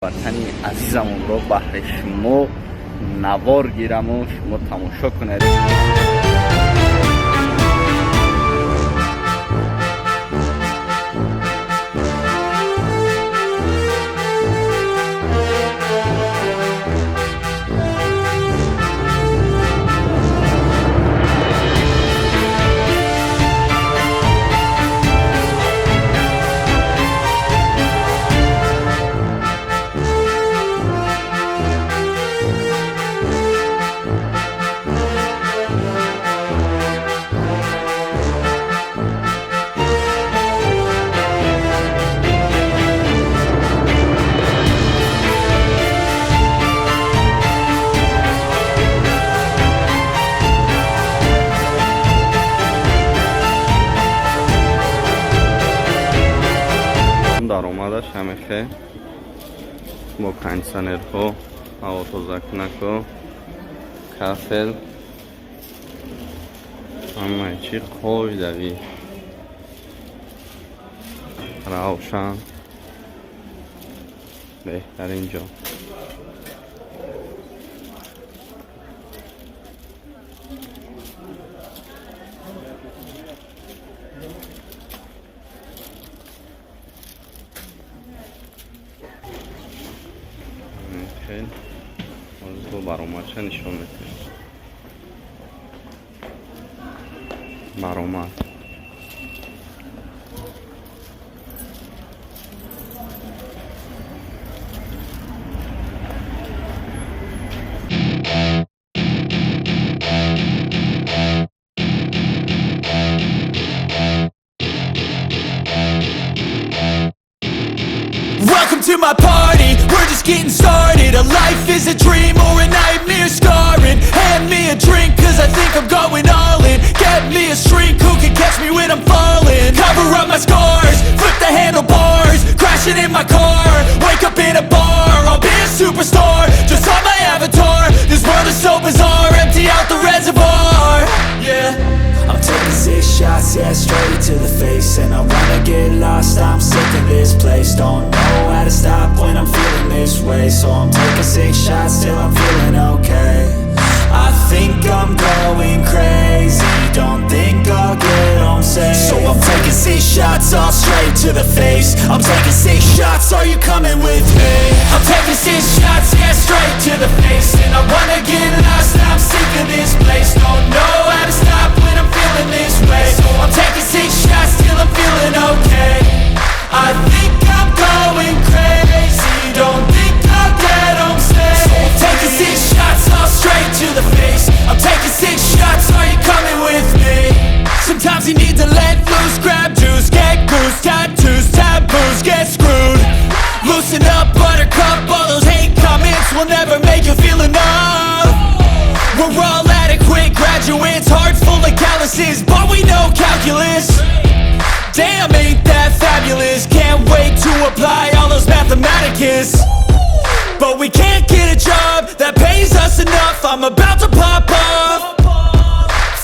ватани азизамонро баҳри шумо навор гираму шумо тамошо кунед. даромадаш ҳамеша бо кондитсионерҳо, ҳавотозакунако, кафел, ҳамаи чӣ қоидави равшан, беҳтарин ҷо. баромадша нишон метавонем. баромад Welcome to my party, we're just getting started. A life is a dream or a nightmare scarring. Hand me a drink cause I think I'm going all in. Get me a shrink who can catch me when I'm falling. Cover up my scars, flip the handlebars, crashing in my car, wake up in a bar. I'll be a superstar, just on my avatar. This world is so bizarre, empty out the reservoir. Yeah, I'm taking 6 shots, yeah, straight to the face. And I wanna get lost, I'm sick of this place. Don't know how to stop when I'm feeling this way. So I'm taking 6 shots till I'm feeling okay. I think I'm going crazy, don't think I'll get home safe. So I'm taking 6 shots all straight to the face. I'm taking 6 shots, are you coming with me? I'm taking 6 shots, yeah, straight to the face. And I wanna get lost, I'm sick of this place. Don't know how to stop when I'm feeling this way. So I'm taking 6 shots till I'm feeling okay. I think I'm going crazy, don't think I'll get home safe. So I'm taking 6 shots all straight to the face. I'm taking 6 shots, are you coming with me? Sometimes you need to let loose, grab juice, get goose, tattoos, taboos, get screwed. Loosen up, buttercup, all those hate comments will never make you feel enough. We're all adequate graduates, hearts full of calluses, but we know calculus. Damn, ain't that fabulous? Can't wait to apply all those mathematicus. But we can't get a job that pays us enough. I'm about to pop off.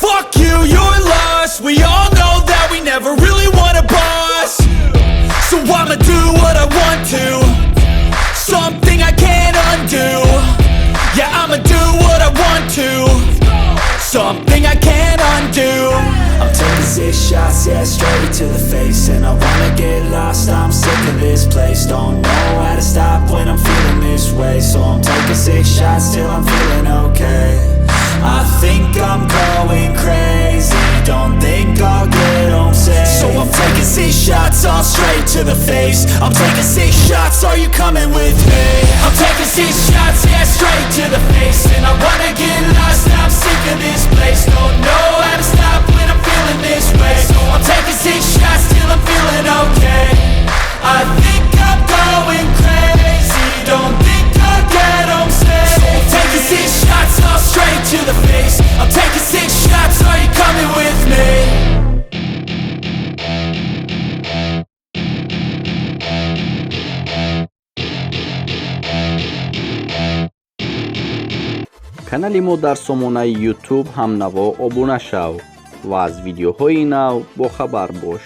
Fuck you, you're lost. We all know that we never really want a boss. So I'ma do what I want to, something I can't undo. Yeah, I'ma do what I want to, something I can't undo. I'm taking 6 shots, yeah, straight to the face. And I wanna get lost, I'm sick of this place. Don't know how to stop when I'm feeling this way. So I'm taking 6 shots till I'm feeling okay. I think I'm going crazy, don't think I'll get home safe. So I'm taking 6 shots all straight to the face. I'm taking 6 shots, are you coming with me? I'm taking 6 shots, yeah, straight to the face. And I wanna get lost, I'm sick of this place. Don't know how to stop when I'm feeling this way. So I'm taking 6 shots till I'm feeling okay. I think I'm going crazy, don't think I'll get home safe. So I'm taking 6 shots all straight to the face. I'm taking 6 shots, are you coming with me? канали мо дар сомонаи YouTube ҳамнаво обуна шав ва аз видеоҳои нав бохабар бош.